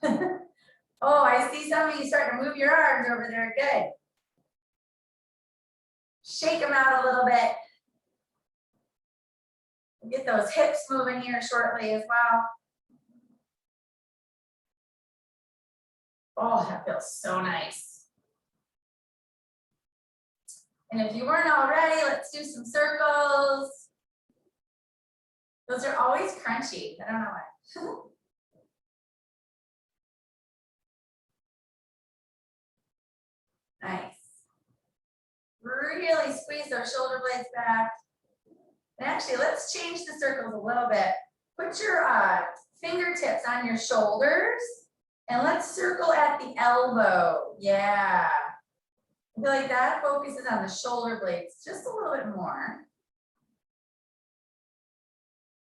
Oh, I see some of you starting to move your arms over there. Good. Shake them out a little bit. Get those hips moving here shortly as well. Oh, that feels so nice. And if you weren't already, let's do some circles. Those are always crunchy. I don't know why. Nice. Really squeeze those shoulder blades back. And actually, let's change the circles a little bit. Put your fingertips on your shoulders and let's circle at the elbow. Yeah. I feel like that focuses on the shoulder blades just a little bit more.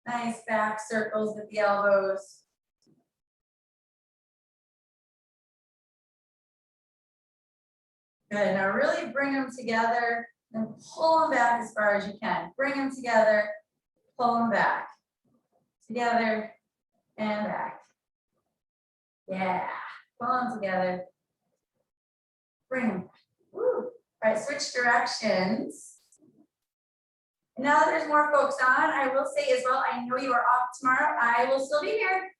Nice back circles with the elbows. Good, now really bring them together and pull them back as far as you can. Bring them together, pull them back. Together and back. Yeah, pull them together. Bring them back. Woo. All right, switch directions. Now that there's more folks on, I will say as well, I know you are off tomorrow. I will still be here.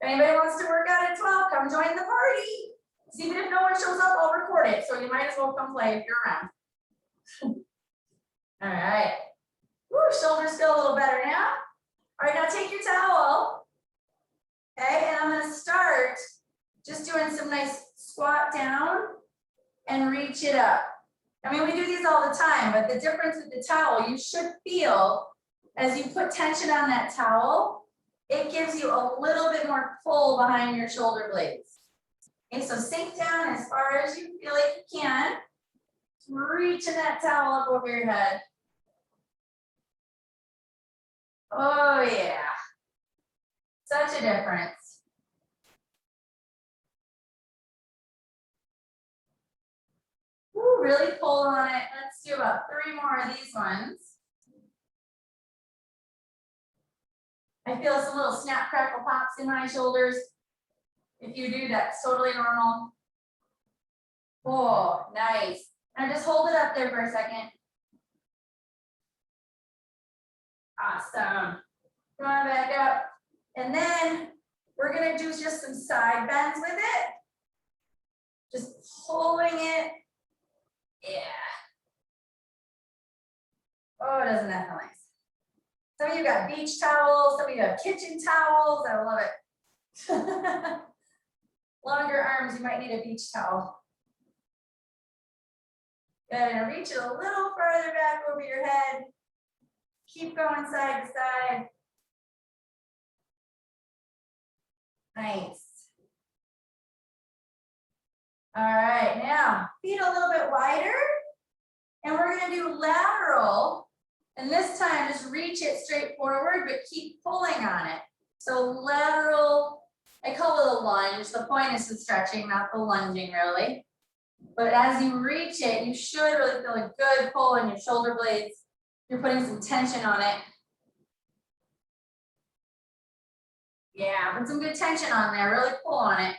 If anybody wants to work out at 12, come join the party. Even if no one shows up, I'll record it. So you might as well come play if you're around. All right. Woo, shoulders feel a little better now. All right, now take your towel. Okay, and I'm gonna start just doing some nice squat down and reach it up. I mean, we do these all the time, but the difference with the towel, you should feel as you put tension on that towel, it gives you a little bit more pull behind your shoulder blades. Okay, so sink down as far as you feel like you can. Reaching that towel up over your head. Oh yeah, such a difference. Ooh, really pull on it. Let's do about 3 more of these ones. I feel some little snap, crackle, pops in my shoulders. If you do, that's totally normal. Oh, nice. Now just hold it up there for a second. Awesome. Come on back up. And then we're gonna do just some side bends with it. Just pulling it. Yeah. Oh, doesn't that feel nice? Some of you got beach towels, some of you have kitchen towels. I love it. Longer arms, you might need a beach towel. Good, and reach it a little farther back over your head. Keep going side to side. Nice. All right, now feet a little bit wider. And we're gonna do lateral. And this time just reach it straight forward, but keep pulling on it. So lateral, I call it a lunge. The point is the stretching, not the lunging really. But as you reach it, you should really feel a good pull in your shoulder blades. You're putting some tension on it. Yeah, put some good tension on there, really pull on it.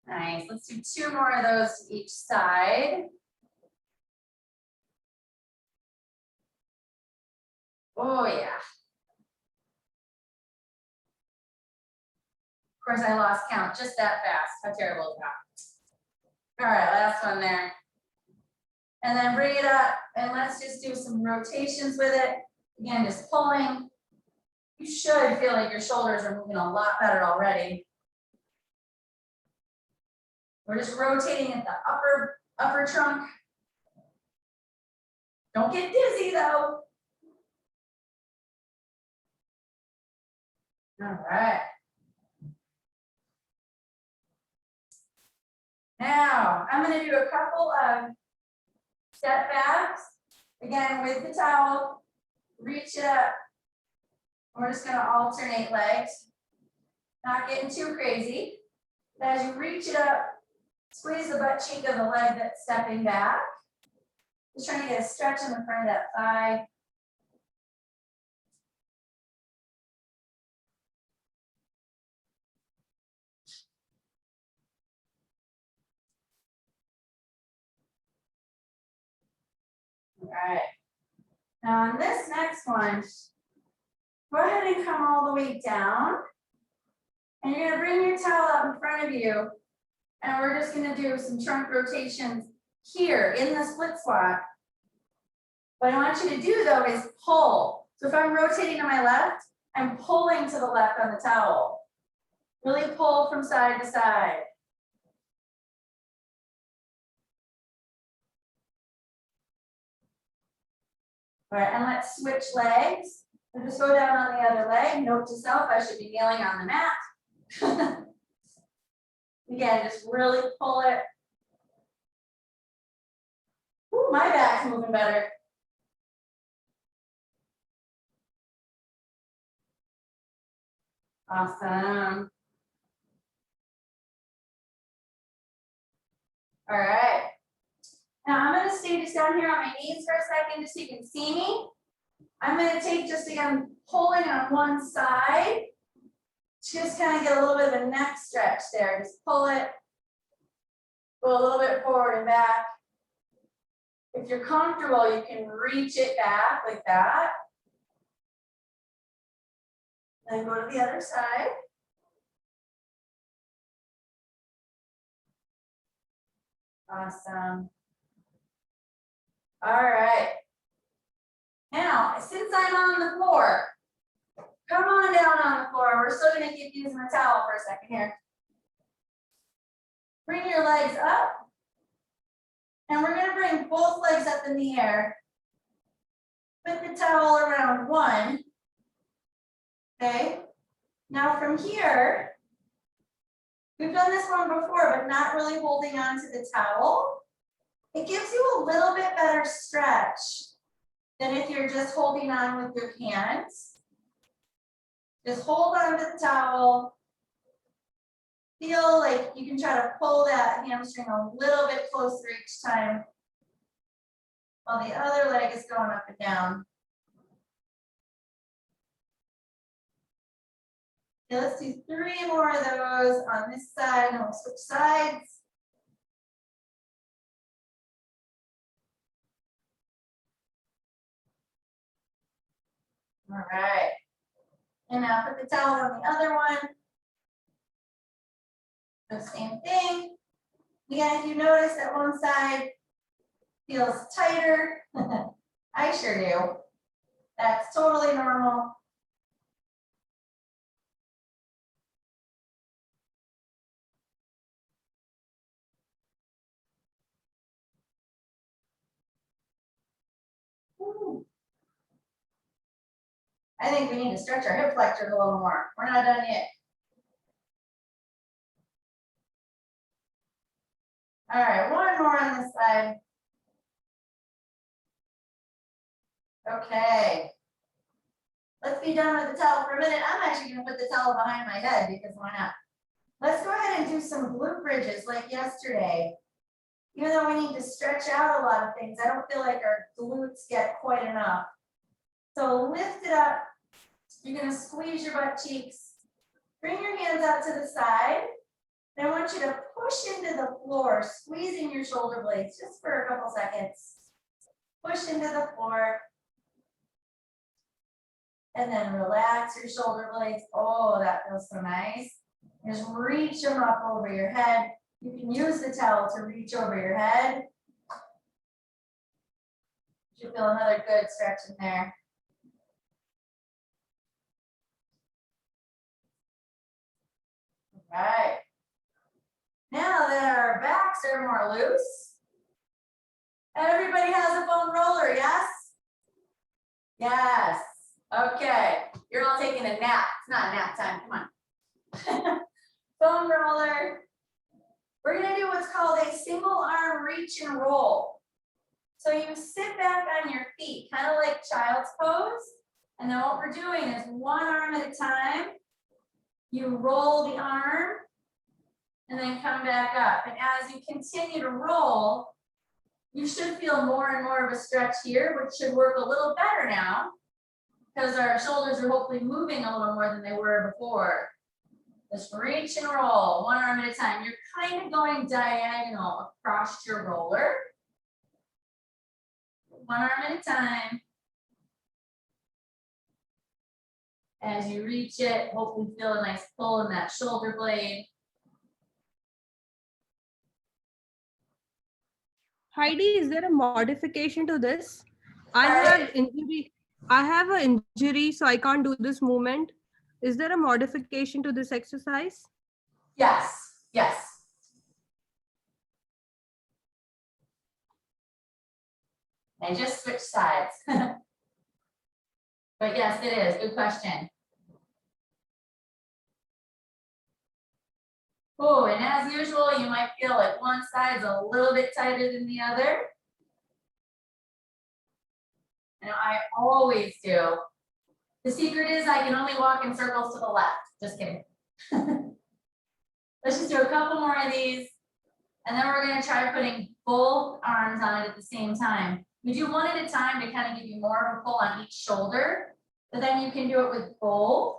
Nice, let's do 2 more of those to each side. Oh yeah. Of course, I lost count just that fast. How terrible is that? All right, last one there. And then bring it up and let's just do some rotations with it. Again, just pulling. You should feel like your shoulders are moving a lot better already. We're just rotating at the upper trunk. Don't get dizzy though. All right. Now, I'm going to do a couple of step backs. Again, with the towel, reach it up. We're just going to alternate legs. Not getting too crazy. As you reach it up, squeeze the butt cheek of the leg that's stepping back. Just trying to get a stretch in the front of that thigh. right. Now on this next one, go ahead and come all the way down. And you're gonna bring your towel up in front of you. And we're just gonna do some trunk rotations here in the split squat. What I want you to do though is pull. So if I'm rotating to my left, I'm pulling to the left on the towel. Really pull from side to side. All right, and let's switch legs. So just go down on the other leg. Note to self, I should be kneeling on the mat. Again, just really pull it. Ooh, my back's moving better. Awesome. All right. Now I'm going to stay just down here on my knees for a second just so you can see me. I'm going to take just again, pulling on one side. Just kind of get a little bit of a neck stretch there. Just pull it. Go a little bit forward and back. If you're comfortable, you can reach it back like that. Then go to the other side. Awesome. All right. Now, since I'm on the floor, come on down on the floor. We're still going to keep using the towel for a second here. Bring your legs up. And we're going to bring both legs up in the air. Put the towel around one. Okay. Now from here, we've done this one before, but not really holding on to the towel. It gives you a little bit better stretch than if you're just holding on with your hands. Just hold on to the towel. Feel like you can try to pull that hamstring a little bit closer each time while the other leg is going up and down. Okay, let's do 3 more of those on this side and we'll switch sides. All right. And now put the towel on the other one. The same thing. Again, if you notice that one side feels tighter, I sure do. That's totally normal. Ooh. I think we need to stretch our hip flexors a little more. We're not done yet. All right, one more on this side. Okay. Let's be done with the towel for a minute. I'm actually going to put the towel behind my head because why not? Let's go ahead and do some glute bridges like yesterday. Even though we need to stretch out a lot of things, I don't feel like our glutes get quite enough. So lift it up. You're going to squeeze your butt cheeks. Bring your hands out to the side. And I want you to push into the floor, squeezing your shoulder blades just for a couple seconds. Push into the floor. And then relax your shoulder blades. Oh, that feels so nice. Just reach them up over your head. You can use the towel to reach over your head. You should feel another good stretch in there. All right. Now that our backs are more loose, everybody has a foam roller, yes? Yes. Okay. You're all taking a nap. It's not nap time. Come on. Foam roller. We're going to do what's called a single arm reach and roll. So you sit back on your feet, kind of like child's pose. And then what we're doing is one arm at a time. You roll the arm and then come back up. And as you continue to roll, you should feel more and more of a stretch here, which should work a little better now because our shoulders are hopefully moving a little more than they were before. Just reach and roll, one arm at a time. You're kind of going diagonal across your roller. one arm at a time. As you reach it, hopefully feel a nice pull in that shoulder blade. Heidi, is there a modification to this? I Sorry? have injury. I have an injury, so I can't do this movement. Is there a modification to this exercise? Yes, yes. I just switched sides. But yes, it is. Good question. Oh, and as usual, you might feel like one side's a little bit tighter than the other. And I always do. The secret is I can only walk in circles to the left. Just kidding. Let's just do a couple more of these. And then we're going to try putting both arms on it at the same time. We do one at a time to kind of give you more of a pull on each shoulder, but then you can do it with both.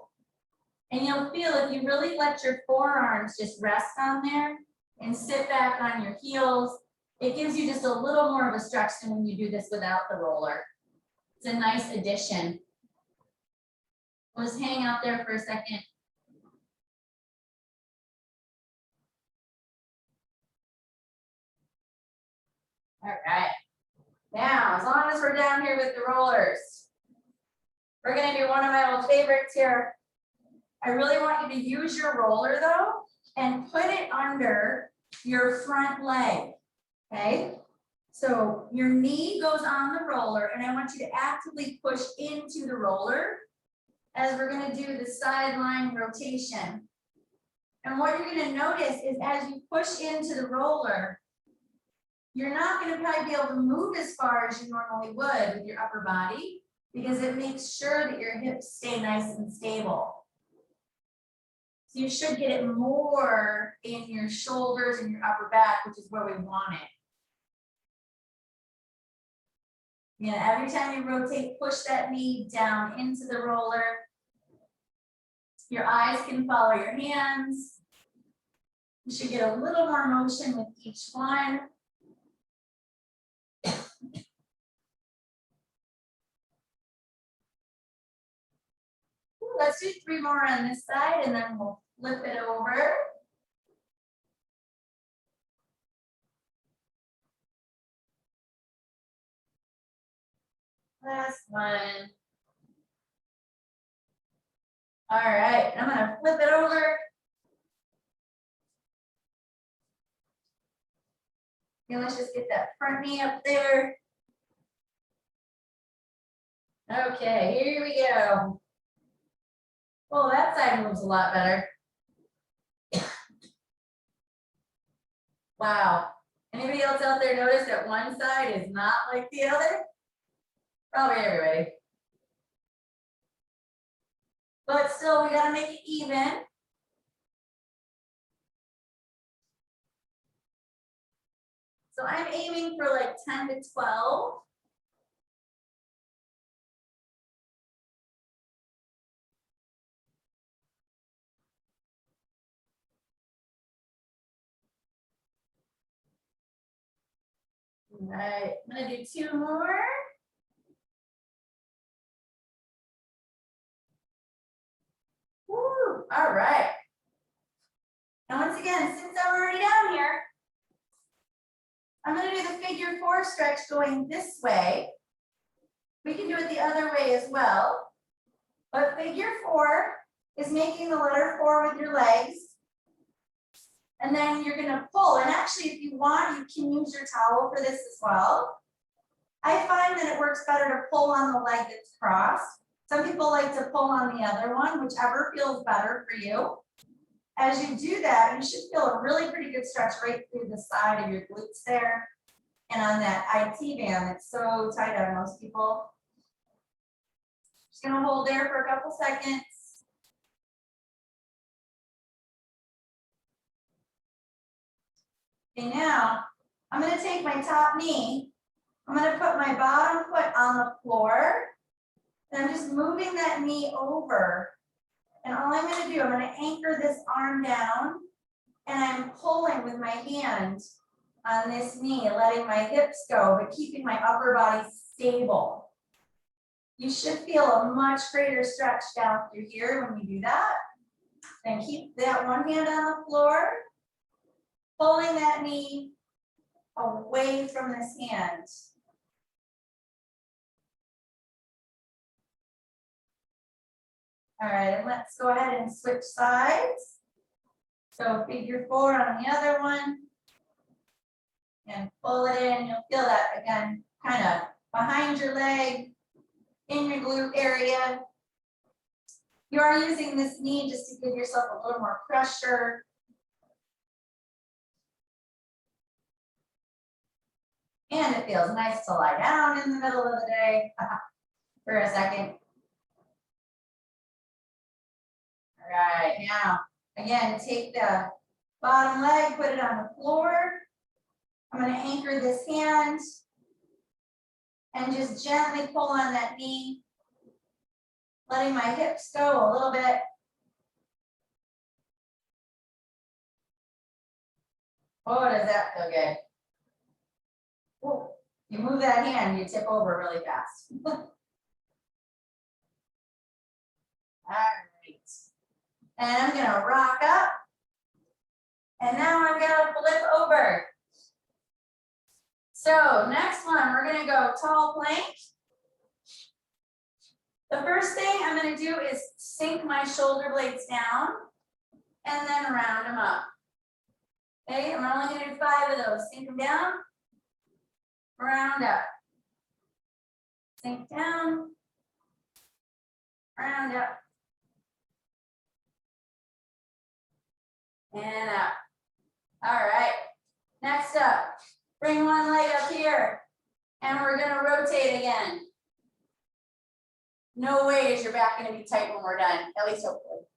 And you'll feel if you really let your forearms just rest on there and sit back on your heels, it gives you just a little more of a stretch than when you do this without the roller. It's a nice addition. We'll just hang out there for a second. All right. Now, as long as we're down here with the rollers, we're going to do one of my old favorites here. I really want you to use your roller though and put it under your front leg. Okay. So your knee goes on the roller and I want you to actively push into the roller as we're going to do the sideline rotation. And what you're going to notice is as you push into the roller, you're not going to probably be able to move as far as you normally would with your upper body because it makes sure that your hips stay nice and stable. So you should get it more in your shoulders and your upper back, which is where we want it. Yeah, every time you rotate, push that knee down into the roller. Your eyes can follow your hands. You should get a little more motion with each one. Let's do 3 more on this side and then we'll flip it over. Last one. All right, I'm gonna flip it over. And let's just get that front knee up there. Okay, here we go. Well, that side moves a lot better. Wow. Anybody else out there notice that one side is not like the other? Probably everybody. But still, we gotta make it even. So I'm aiming for like 10 to 12. All right, I'm gonna do 2 more. Woo, all right. And once again, since I'm already down here, I'm gonna do the figure 4 stretch going this way. We can do it the other way as well. But figure 4 is making the letter 4 with your legs. And then you're gonna pull. And actually, if you want, you can use your towel for this as well. I find that it works better to pull on the leg that's crossed. Some people like to pull on the other one, whichever feels better for you. As you do that, you should feel a really pretty good stretch right through the side of your glutes there. And on that IT band that's so tight on most people. Just gonna hold there for a couple seconds. Okay, now I'm gonna take my top knee. I'm gonna put my bottom foot on the floor. And I'm just moving that knee over. And all I'm gonna do, I'm gonna anchor this arm down and I'm pulling with my hand on this knee, letting my hips go, but keeping my upper body stable. You should feel a much greater stretch down through here when we do that. Then keep that one hand on the floor, pulling that knee away from this hand. All right, and let's go ahead and switch sides. So figure 4 on the other one. And pull it in. You'll feel that again, kind of behind your leg, in your glute area. You are using this knee just to give yourself a little more pressure. And it feels nice to lie down in the middle of the day for a second. All right, now, again, take the bottom leg, put it on the floor. I'm going to anchor this hand and just gently pull on that knee, letting my hips go a little bit. Oh, does that feel good? Ooh, you move that hand, you tip over really fast. All right. And I'm gonna rock up. And now I'm gonna flip over. So next one, we're gonna go tall plank. The first thing I'm gonna do is sink my shoulder blades down and then round them up. Okay, I'm only gonna do 5 of those. Sink them down, round up. Sink down, round up. And up. All right, next up, bring one leg up here and we're gonna rotate again. No way is your back gonna be tight when we're done, at least hopefully.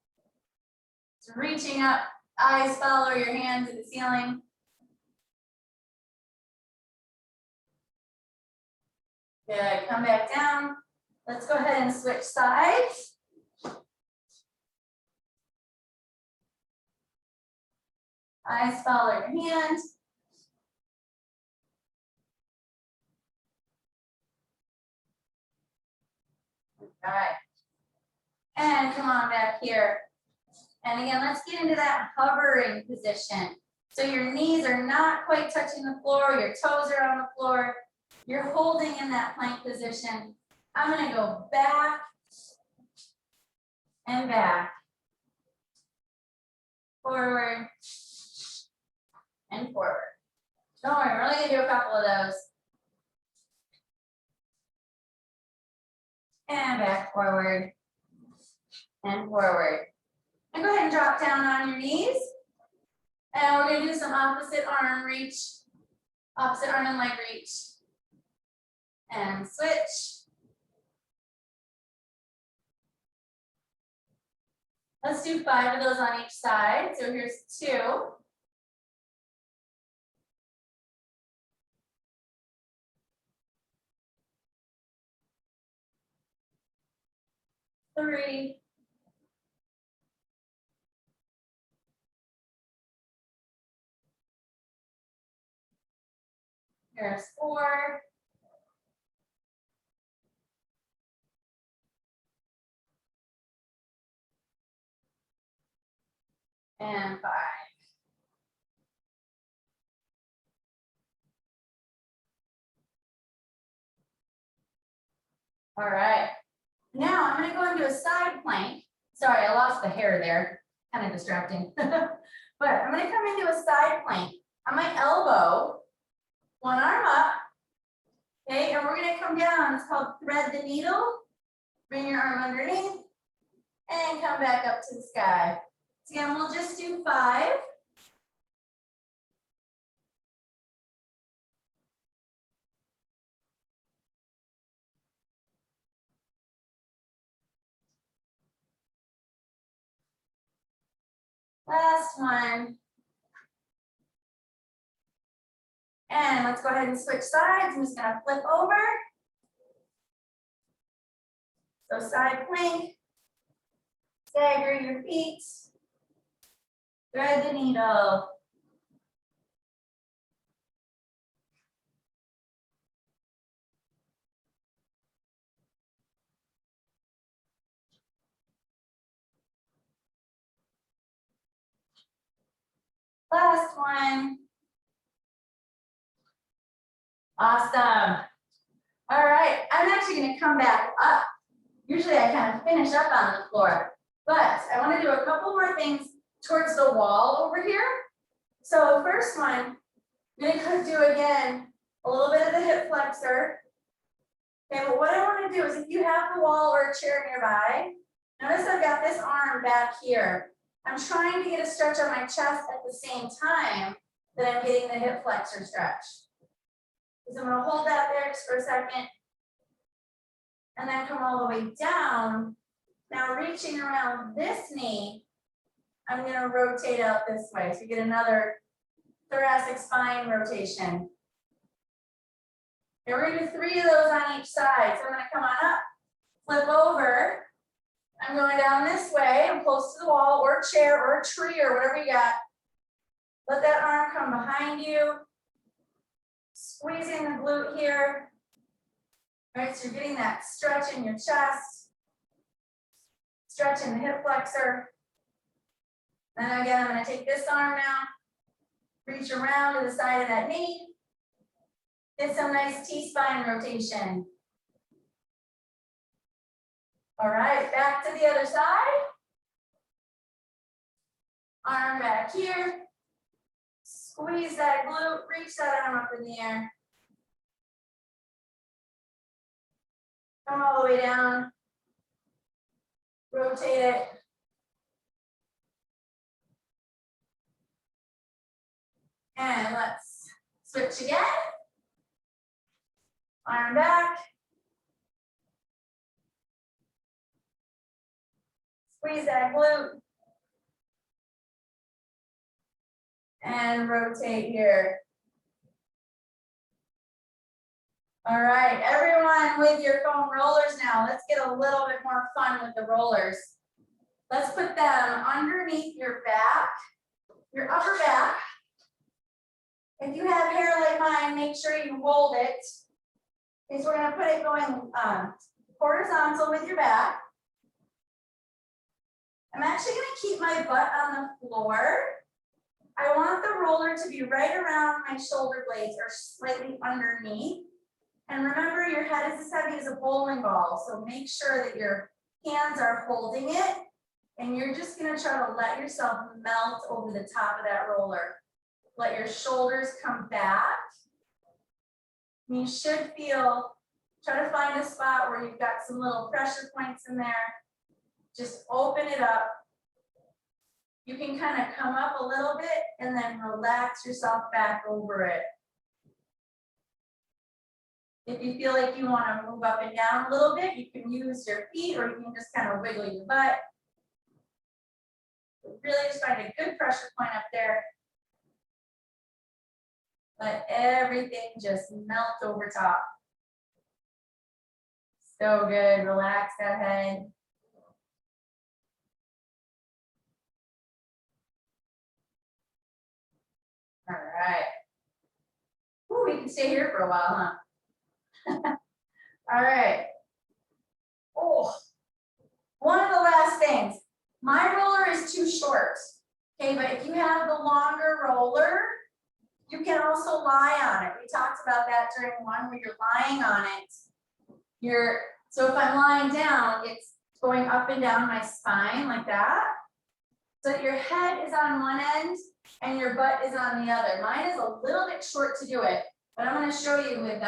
So reaching up, eyes follow your hand to the ceiling. Good, come back down. Let's go ahead and switch sides. Eyes follow your hand. All right. And come on back here. And again, let's get into that hovering position. So your knees are not quite touching the floor, your toes are on the floor. You're holding in that plank position. I'm gonna go back and back. Forward and forward. Don't worry, we're only gonna do a couple of those. And back forward and forward. And go ahead and drop down on your knees. And we're gonna do some opposite arm reach, opposite arm and leg reach. And switch. Let's do 5 of those on each side. So here's 2. Three. Here's 4. And 5. All right. Now I'm going to go into a side plank. Sorry, I lost the hair there. Kind of distracting. But I'm going to come into a side plank on my elbow, one arm up. Okay, and we're going to come down. It's called thread the needle. Bring your arm underneath and come back up to the sky. So again, we'll just do 5. Last one. And let's go ahead and switch sides. I'm just going to flip over. So side plank. Stagger your feet. Thread the needle. last one. Awesome. All right, I'm actually gonna come back up. Usually I kind of finish up on the floor, but I wanna do a couple more things towards the wall over here. So first one, I'm gonna do again, a little bit of the hip flexor. Okay, but what I wanna do is if you have the wall or a chair nearby, notice I've got this arm back here. I'm trying to get a stretch on my chest at the same time that I'm getting the hip flexor stretch. So I'm gonna hold that there just for a second. And then come all the way down. Now reaching around this knee, I'm gonna rotate out this way. So you get another thoracic spine rotation. And we're gonna do 3 of those on each side. So I'm gonna come on up, flip over. I'm going down this way. I'm close to the wall or chair or a tree or whatever you got. Let that arm come behind you. Squeezing the glute here. All right, so you're getting that stretch in your chest. Stretching the hip flexor. And again, I'm gonna take this arm now. Reach around to the side of that knee. Get some nice T-spine rotation. All right, back to the other side. Arm back here. Squeeze that glute, reach that arm up in the air. Come all the way down. Rotate it. And let's switch again. Arm back. Squeeze that glute. And rotate here. All right, everyone with your foam rollers now, let's get a little bit more fun with the rollers. Let's put them underneath your back, your upper back. If you have hair like mine, make sure you hold it. Okay, so we're gonna put it going horizontal with your back. I'm actually gonna keep my butt on the floor. I want the roller to be right around my shoulder blades or slightly underneath. And remember, your head is as heavy as a bowling ball, so make sure that your hands are holding it, and you're just gonna try to let yourself melt over the top of that roller. Let your shoulders come back. You should feel, try to find a spot where you've got some little pressure points in there. Just open it up. You can kind of come up a little bit and then relax yourself back over it. If you feel like you want to move up and down a little bit, you can use your feet or you can just kind of wiggle your butt. Really just find a good pressure point up there. Let everything just melt over top. So good, relax that head. All right. Ooh, we can stay here for a while, huh? All right. Oh, one of the last things. My roller is too short. Okay, but if you have the longer roller, you can also lie on it. We talked about that during one where you're lying on it. So if I'm lying down, it's going up and down my spine like that. So your head is on one end and your butt is on the other. Mine is a little bit short to do it, but I'm going to show you with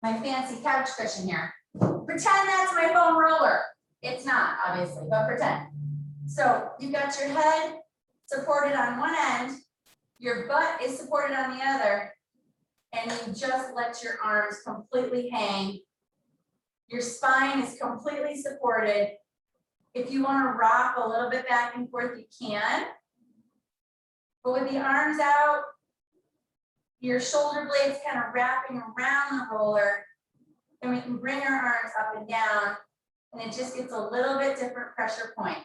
my fancy couch cushion here. Pretend that's my foam roller. It's not, obviously, but pretend. So you've got your head supported on one end, your butt is supported on the other, and you just let your arms completely hang. Your spine is completely supported. If you want to rock a little bit back and forth, you can. But with the arms out, your shoulder blades kind of wrapping around the roller, and we can bring our arms up and down, and it just gets a little bit different pressure point.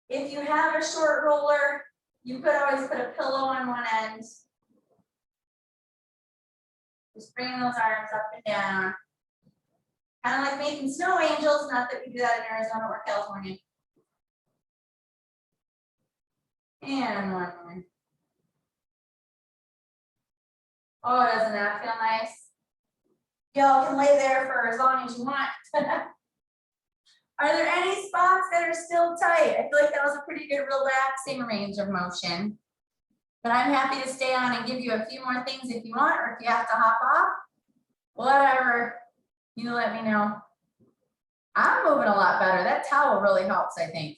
If you have a short roller, you could always put a pillow on one end. Just bringing those arms up and down. Kind of like making snow angels, not that we do that in Arizona or California. And one more. Oh, doesn't that feel nice? Y'all can lay there for as long as you want. Are there any spots that are still tight? I feel like that was a pretty good relaxing range of motion. But I'm happy to stay on and give you a few more things if you want, or if you have to hop off. Whatever, you let me know. I'm moving a lot better. That towel really helps, I think.